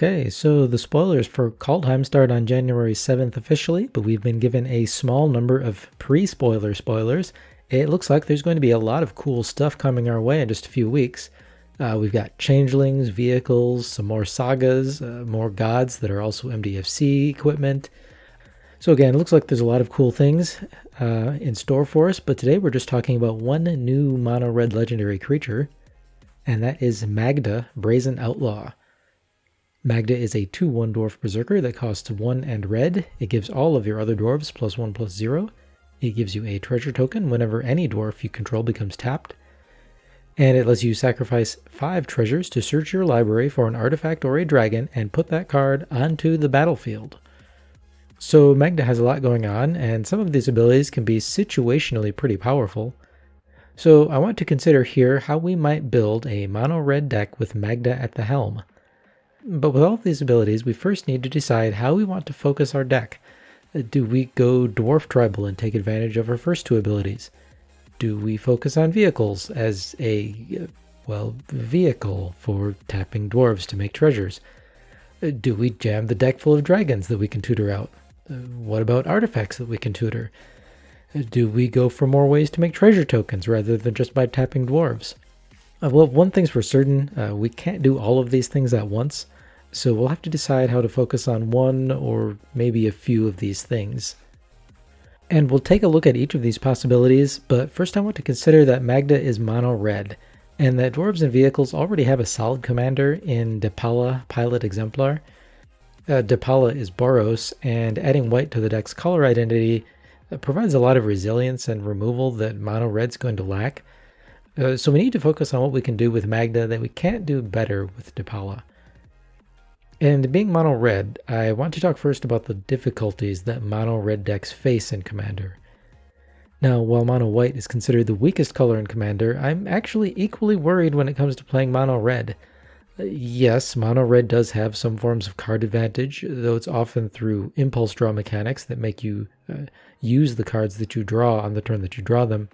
Okay, so the spoilers for Kaldheim start on January 7th officially, but we've been given a small number of pre-spoiler spoilers. It looks like there's going to be a lot of cool stuff coming our way in just a few weeks. We've got changelings, vehicles, some more sagas, more gods that are also MDFC equipment. So again, it looks like there's a lot of cool things in store for us, but today we're just talking about one new mono red legendary creature, and that is Magda, Brazen Outlaw. Magda is a 2/1 dwarf berserker that costs 1 and red. It gives all of your other dwarves +1/+0. It gives you a treasure token whenever any dwarf you control becomes tapped. And it lets you sacrifice 5 treasures to search your library for an artifact or a dragon and put that card onto the battlefield. So Magda has a lot going on, and some of these abilities can be situationally pretty powerful. So I want to consider here how we might build a mono red deck with Magda at the helm. But with all of these abilities, we first need to decide how we want to focus our deck. Do we go Dwarf Tribal and take advantage of our first 2 abilities? Do we focus on vehicles as a, vehicle for tapping dwarves to make treasures? Do we jam the deck full of dragons that we can tutor out? What about artifacts that we can tutor? Do we go for more ways to make treasure tokens rather than just by tapping dwarves? Well, one thing's for certain, we can't do all of these things at once, so we'll have to decide how to focus on one or maybe a few of these things. And we'll take a look at each of these possibilities, but first I want to consider that Magda is mono red, and that dwarves and vehicles already have a solid commander in Depala Pilot Exemplar. Depala is Boros, and adding white to the deck's color identity provides a lot of resilience and removal that mono red's going to lack. So we need to focus on what we can do with Magda that we can't do better with Depala. And being mono red, I want to talk first about the difficulties that mono red decks face in Commander. Now, while mono white is considered the weakest color in Commander, I'm actually equally worried when it comes to playing mono red. Yes, mono red does have some forms of card advantage, though it's often through impulse draw mechanics that make you use the cards that you draw on the turn that you draw them.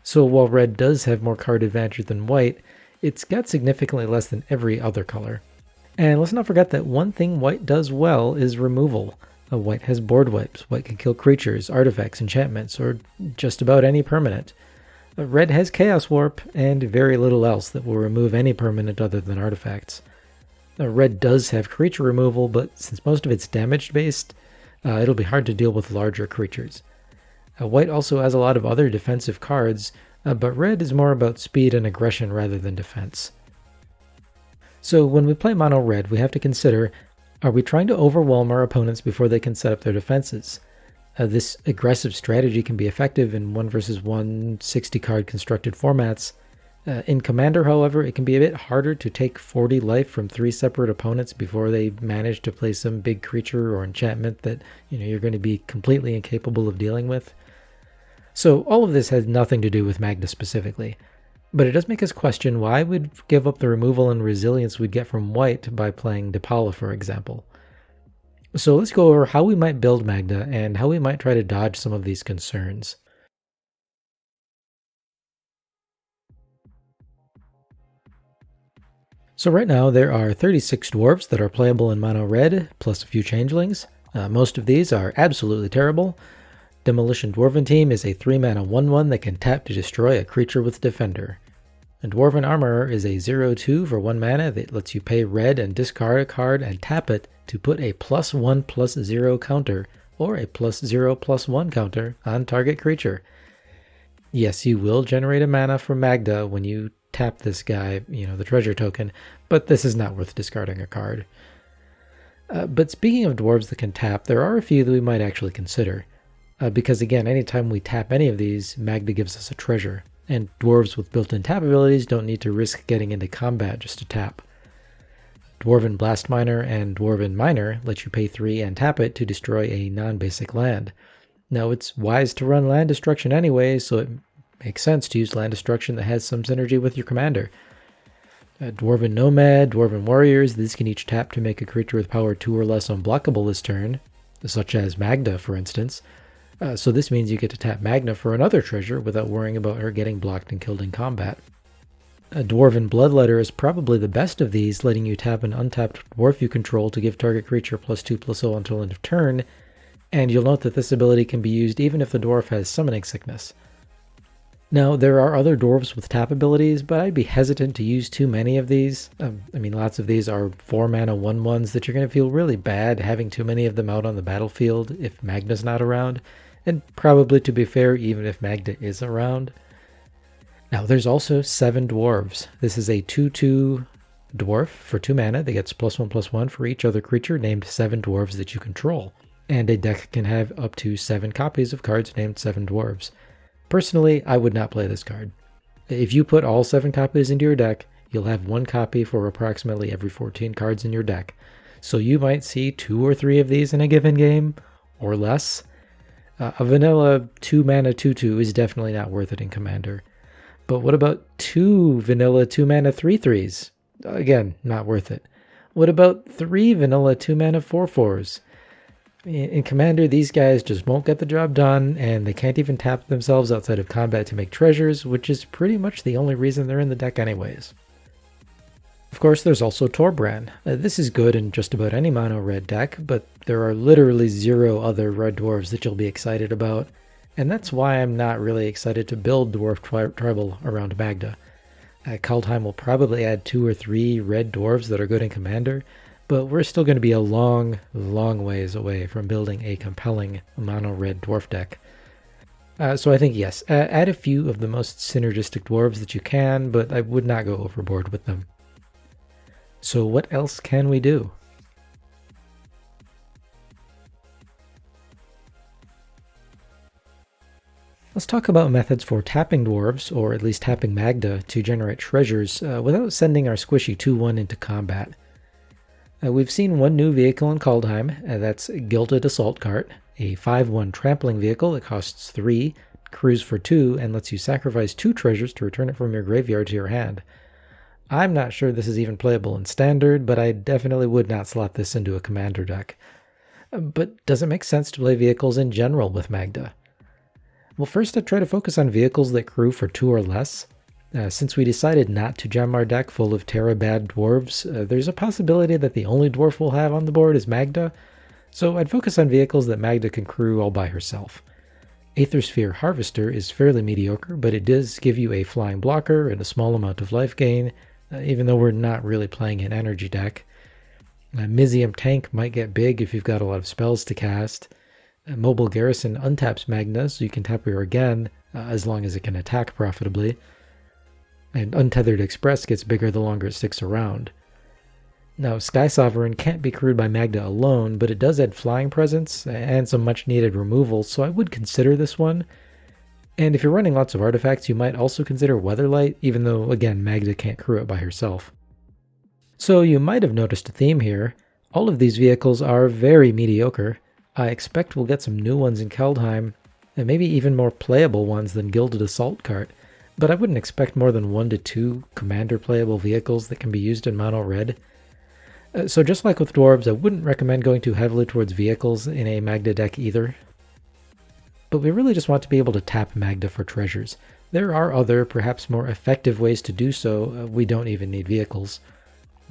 So while red does have more card advantage than white, it's got significantly less than every other color. And let's not forget that one thing white does well is removal. White has board wipes. White can kill creatures, artifacts, enchantments, or just about any permanent. Red has Chaos Warp and very little else that will remove any permanent other than artifacts. Red does have creature removal, but since most of it's damage based, it'll be hard to deal with larger creatures. White also has a lot of other defensive cards, but red is more about speed and aggression rather than defense. So when we play mono red, we have to consider, are we trying to overwhelm our opponents before they can set up their defenses? This aggressive strategy can be effective in 1 versus 1 60-card constructed formats. In Commander, however, it can be a bit harder to take 40 life from 3 separate opponents before they manage to play some big creature or enchantment that you're going to be completely incapable of dealing with. So all of this has nothing to do with Magda specifically, but it does make us question why we'd give up the removal and resilience we'd get from white by playing Depala, for example. So let's go over how we might build Magda and how we might try to dodge some of these concerns. So right now there are 36 dwarves that are playable in mono red, plus a few changelings. Most of these are absolutely terrible. Demolition Dwarven Team is a 3-mana 1/1 that can tap to destroy a creature with Defender. And Dwarven Armorer is a 0/2 for 1 mana that lets you pay red and discard a card and tap it to put a +1/+0 counter or a +0/+1 counter on target creature. Yes, you will generate a mana from Magda when you tap this guy, the treasure token, but this is not worth discarding a card. But speaking of dwarves that can tap, there are a few that we might actually consider. Because again, anytime we tap any of these, Magda gives us a treasure, and dwarves with built-in tap abilities don't need to risk getting into combat just to tap. Dwarven Blast Miner and Dwarven Miner let you pay 3 and tap it to destroy a non-basic land. Now it's wise to run land destruction anyway, so it makes sense to use land destruction that has some synergy with your commander. Dwarven Nomad, Dwarven Warriors, these can each tap to make a creature with power 2 or less unblockable this turn, such as Magda for instance. So this means you get to tap Magda for another treasure without worrying about her getting blocked and killed in combat. A Dwarven Bloodletter is probably the best of these, letting you tap an untapped dwarf you control to give target creature +2/+0 until end of turn, and you'll note that this ability can be used even if the dwarf has Summoning Sickness. Now, there are other dwarves with tap abilities, but I'd be hesitant to use too many of these. Lots of these are 4-mana 1/1s that you're going to feel really bad having too many of them out on the battlefield if Magda's not around, and probably, to be fair, even if Magda is around. Now, there's also 7 dwarves. This is a 2/2 dwarf for 2 mana that gets +1/+1 for each other creature named 7 dwarves that you control. And a deck can have up to 7 copies of cards named 7 dwarves. Personally, I would not play this card. If you put all 7 copies into your deck, you'll have 1 copy for approximately every 14 cards in your deck. So you might see 2 or 3 of these in a given game, or less. A vanilla 2-mana 2/2 is definitely not worth it in Commander. But what about 2 vanilla 2-mana 3/3s? Again, not worth it. What about 3 vanilla 2-mana 4/4s? In Commander, these guys just won't get the job done, and they can't even tap themselves outside of combat to make treasures, which is pretty much the only reason they're in the deck anyways. Of course, there's also Torbran. This is good in just about any mono red deck, but there are literally 0 other red dwarves that you'll be excited about, and that's why I'm not really excited to build Dwarf Tribal around Magda. Kaldheim will probably add 2 or 3 red dwarves that are good in Commander, but we're still going to be a long, long ways away from building a compelling mono-red dwarf deck. So I think yes, add a few of the most synergistic dwarves that you can, but I would not go overboard with them. So what else can we do? Let's talk about methods for tapping dwarves, or at least tapping Magda, to generate treasures without sending our squishy 2/1 into combat. We've seen one new vehicle in Kaldheim, that's Gilded Assault Cart, a 5/1 trampling vehicle that costs 3, crews for 2, and lets you sacrifice 2 treasures to return it from your graveyard to your hand. I'm not sure this is even playable in Standard, but I definitely would not slot this into a Commander deck. But does it make sense to play vehicles in general with Magda? Well, first I'd try to focus on vehicles that crew for 2 or less. Since we decided not to gem our deck full of Terra-bad dwarves, there's a possibility that the only dwarf we'll have on the board is Magda, so I'd focus on vehicles that Magda can crew all by herself. Aethersphere Harvester is fairly mediocre, but it does give you a flying blocker and a small amount of life gain, even though we're not really playing an energy deck. Mizium Tank might get big if you've got a lot of spells to cast. Mobile Garrison untaps Magda, so you can tap her again, as long as it can attack profitably. And Untethered Express gets bigger the longer it sticks around. Now, Sky Sovereign can't be crewed by Magda alone, but it does add flying presence and some much needed removal, so I would consider this one. And if you're running lots of artifacts, you might also consider Weatherlight, even though, again, Magda can't crew it by herself. So you might have noticed a theme here. All of these vehicles are very mediocre. I expect we'll get some new ones in Kaldheim, and maybe even more playable ones than Gilded Assault Cart. But I wouldn't expect more than 1 to 2 Commander playable vehicles that can be used in mono red. So just like with dwarves, I wouldn't recommend going too heavily towards vehicles in a Magda deck either. But we really just want to be able to tap Magda for treasures. There are other, perhaps more effective ways to do so. We don't even need vehicles.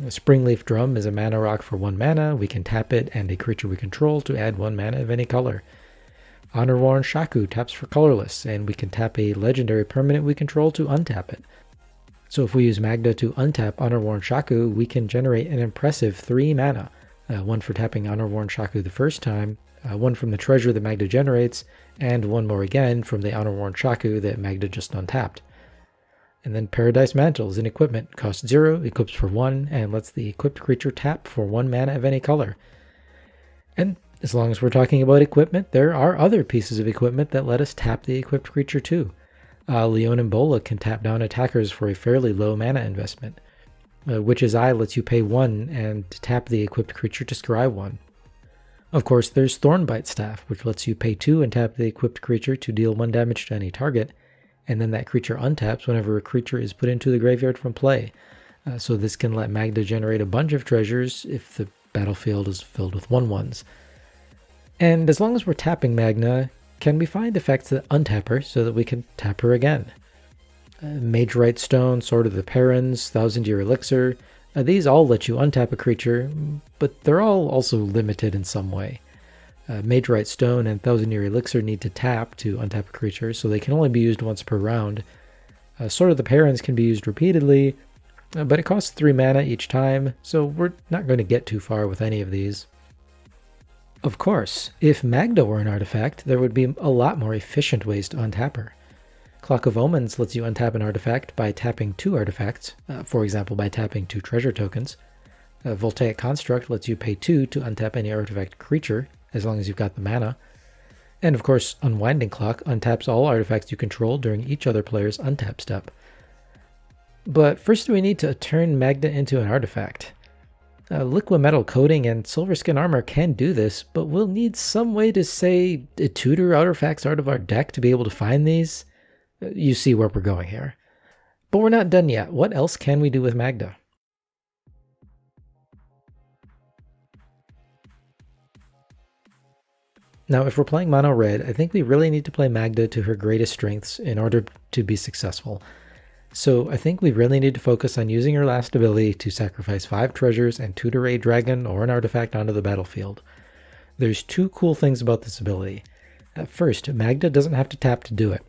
Springleaf Drum is a mana rock for 1 mana. We can tap it and a creature we control to add 1 mana of any color. Honor-Worn Shaku taps for colorless, and we can tap a legendary permanent we control to untap it. So if we use Magda to untap Honor-Worn Shaku, we can generate an impressive 3 mana. 1 for tapping Honor-Worn Shaku the first time, 1 from the treasure that Magda generates, and 1 more again from the Honor-Worn Shaku that Magda just untapped. And then Paradise Mantle is an equipment, costs 0, equips for 1, and lets the equipped creature tap for 1 mana of any color. And as long as we're talking about equipment, there are other pieces of equipment that let us tap the equipped creature too. Leonin Bola can tap down attackers for a fairly low mana investment. Witch's Eye lets you pay 1 and tap the equipped creature to scry 1. Of course, there's Thornbite Staff, which lets you pay 2 and tap the equipped creature to deal 1 damage to any target, and then that creature untaps whenever a creature is put into the graveyard from play. So this can let Magda generate a bunch of treasures if the battlefield is filled with 1/1s. And as long as we're tapping Magda, can we find effects that untap her so that we can tap her again? Mage Stone, Sword of the Perins, Thousand Year Elixir. These all let you untap a creature, but they're all also limited in some way. Mage Stone and Thousand Year Elixir need to tap to untap a creature, so they can only be used once per round. Sword of the Perins can be used repeatedly, but it costs 3 mana each time, so we're not going to get too far with any of these. Of course, if Magda were an artifact, there would be a lot more efficient ways to untap her. Clock of Omens lets you untap an artifact by tapping 2 artifacts, for example by tapping 2 treasure tokens. Voltaic Construct lets you pay 2 to untap any artifact creature, as long as you've got the mana. And of course, Unwinding Clock untaps all artifacts you control during each other player's untap step. But first we need to turn Magda into an artifact. Liquid Metal Coating and Silver Skin Armor can do this, but we'll need some way to, say, tutor artifacts out of our deck to be able to find these. You see where we're going here. But we're not done yet. What else can we do with Magda? Now, if we're playing mono red, I think we really need to play Magda to her greatest strengths in order to be successful. So I think we really need to focus on using her last ability to sacrifice 5 treasures and tutor a dragon or an artifact onto the battlefield. There's 2 cool things about this ability. First, Magda doesn't have to tap to do it.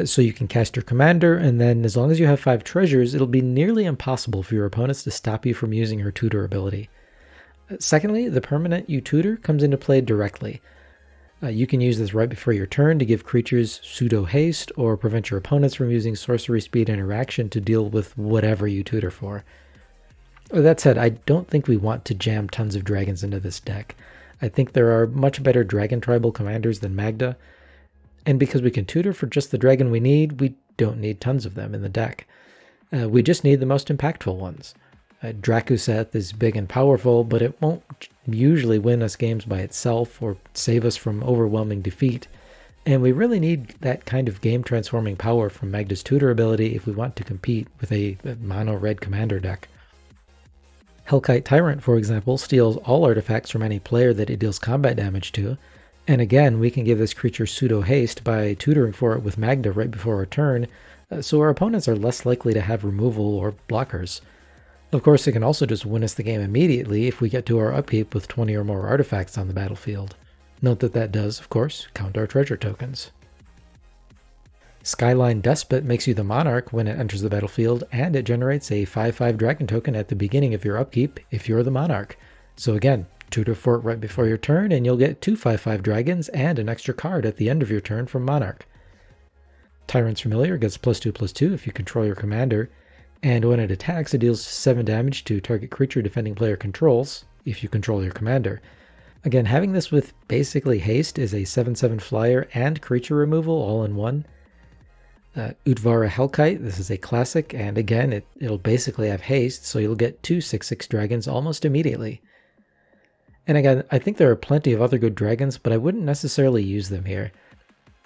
So you can cast your commander, and then as long as you have 5 treasures, it'll be nearly impossible for your opponents to stop you from using her tutor ability. Secondly, the permanent you tutor comes into play directly. You can use this right before your turn to give creatures pseudo haste or prevent your opponents from using sorcery speed interaction to deal with whatever you tutor for. That said, I don't think we want to jam tons of dragons into this deck. I think there are much better dragon tribal commanders than Magda, and because we can tutor for just the dragon we need, we don't need tons of them in the deck. We just need the most impactful ones. Drakuseth is big and powerful, but it won't usually win us games by itself or save us from overwhelming defeat, and we really need that kind of game-transforming power from Magda's tutor ability if we want to compete with a mono-red commander deck. Hellkite Tyrant, for example, steals all artifacts from any player that it deals combat damage to, and again, we can give this creature pseudo-haste by tutoring for it with Magda right before our turn, so our opponents are less likely to have removal or blockers. Of course, it can also just win us the game immediately if we get to our upkeep with 20 or more artifacts on the battlefield. Note that does, of course, count our treasure tokens. Skyline Despot makes you the monarch when it enters the battlefield, and it generates a 5/5 dragon token at the beginning of your upkeep if you're the monarch. So again, tutor for it right before your turn, and you'll get 2 5/5 dragons and an extra card at the end of your turn from monarch. Tyrant's Familiar gets +2/+2 if you control your commander, and when it attacks, it deals 7 damage to target creature defending player controls, if you control your commander. Again, having this with basically haste is a 7/7 flyer and creature removal all in one. Utvara Hellkite, this is a classic, and again, it'll basically have haste, so you'll get 2 6/6 dragons almost immediately. And again, I think there are plenty of other good dragons, but I wouldn't necessarily use them here.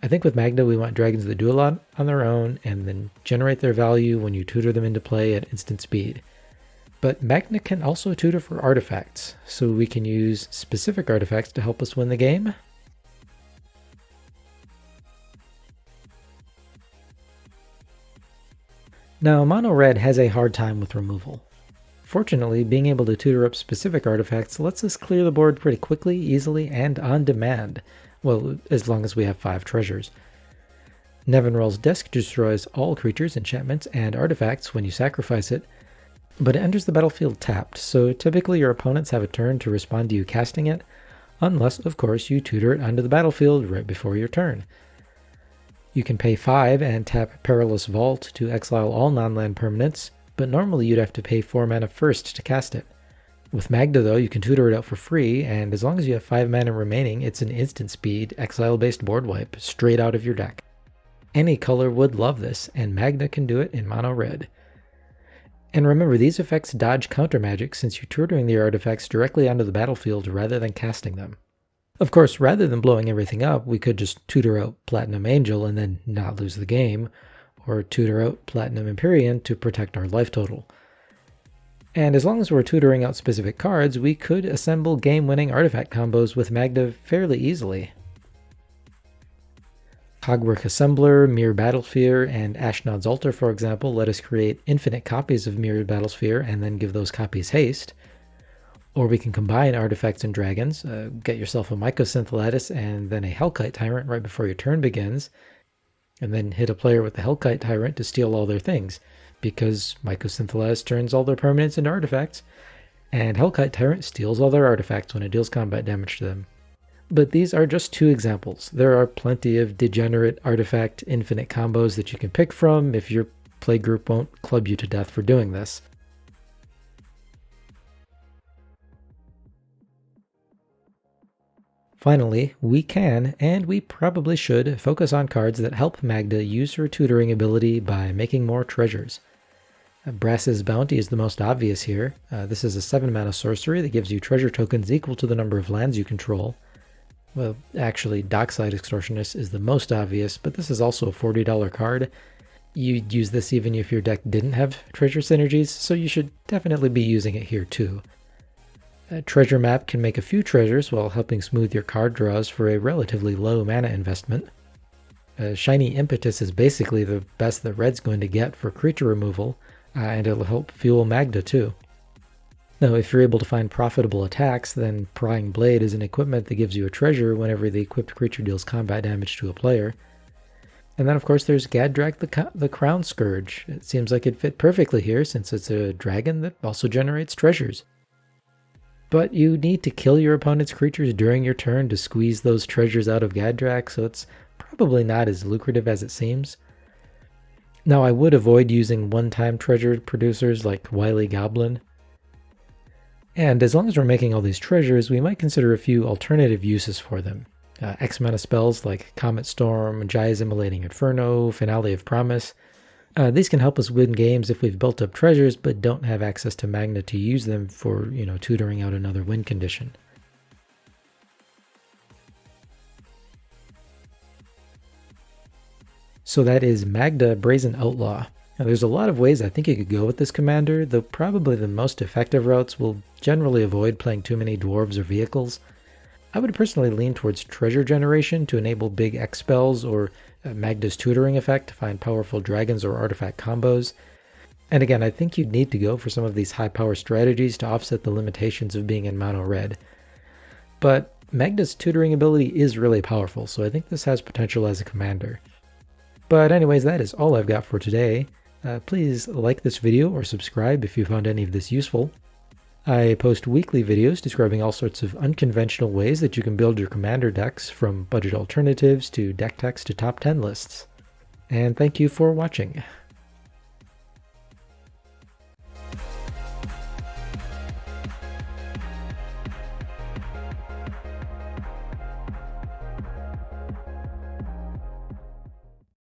I think with Magda we want dragons that do a lot on their own and then generate their value when you tutor them into play at instant speed. But Magda can also tutor for artifacts, so we can use specific artifacts to help us win the game. Now, Mono Red has a hard time with removal. Fortunately, being able to tutor up specific artifacts lets us clear the board pretty quickly, easily, and on demand. Well, as long as we have 5 treasures. Nevinrel's Disc destroys all creatures, enchantments, and artifacts when you sacrifice it, but it enters the battlefield tapped, so typically your opponents have a turn to respond to you casting it, unless, of course, you tutor it onto the battlefield right before your turn. You can pay 5 and tap Perilous Vault to exile all non-land permanents, but normally you'd have to pay 4 mana first to cast it. With Magda, though, you can tutor it out for free, and as long as you have 5 mana remaining, it's an instant speed, exile-based board wipe, straight out of your deck. Any color would love this, and Magda can do it in mono red. And remember, these effects dodge counter magic since you're tutoring the artifacts directly onto the battlefield rather than casting them. Of course, rather than blowing everything up, we could just tutor out Platinum Angel and then not lose the game, or tutor out Platinum Empyrean to protect our life total. And as long as we're tutoring out specific cards, we could assemble game-winning artifact combos with Magda fairly easily. Cogwork Assembler, Mirror Battlesphere, and Ashnod's Altar, for example, let us create infinite copies of Mirrored Battlesphere and then give those copies haste. Or we can combine artifacts and dragons, get yourself a Mycosynth Lattice and then a Hellkite Tyrant right before your turn begins, and then hit a player with the Hellkite Tyrant to steal all their things, because Mycosynth Lattice turns all their permanents into artifacts, and Hellkite Tyrant steals all their artifacts when it deals combat damage to them. But these are just two examples. There are plenty of degenerate artifact infinite combos that you can pick from if your playgroup won't club you to death for doing this. Finally, we can, and we probably should, focus on cards that help Magda use her tutoring ability by making more treasures. Brass's Bounty is the most obvious here. This is a 7-mana sorcery that gives you treasure tokens equal to the number of lands you control. Well, actually, Dockside Extortionist is the most obvious, but this is also a $40 card. You'd use this even if your deck didn't have treasure synergies, so you should definitely be using it here too. Treasure Map can make a few treasures while helping smooth your card draws for a relatively low mana investment. Shiny Impetus is basically the best that Red's going to get for creature removal, and it'll help fuel Magda too. Now, if you're able to find profitable attacks, then Prying Blade is an equipment that gives you a treasure whenever the equipped creature deals combat damage to a player. And then, of course, there's Gadrak the Crown Scourge. It seems like it fit perfectly here since it's a dragon that also generates treasures. But you need to kill your opponent's creatures during your turn to squeeze those treasures out of Gadrak, so it's probably not as lucrative as it seems. Now, I would avoid using one-time treasure producers like Wily Goblin. And as long as we're making all these treasures, we might consider a few alternative uses for them. X-mana spells like Comet Storm, Jaya's Immolating Inferno, Finale of Promise. These can help us win games if we've built up treasures but don't have access to Magna to use them for, tutoring out another win condition. So that is Magda Brazen Outlaw. Now, there's a lot of ways I think you could go with this commander, though probably the most effective routes will generally avoid playing too many dwarves or vehicles. I would personally lean towards treasure generation to enable big X spells, or Magda's tutoring effect to find powerful dragons or artifact combos. And again, I think you'd need to go for some of these high power strategies to offset the limitations of being in mono red. But Magda's tutoring ability is really powerful, so I think this has potential as a commander. But anyways, that is all I've got for today. Please like this video or subscribe if you found any of this useful. I post weekly videos describing all sorts of unconventional ways that you can build your commander decks, from budget alternatives to deck techs to top 10 lists. And thank you for watching.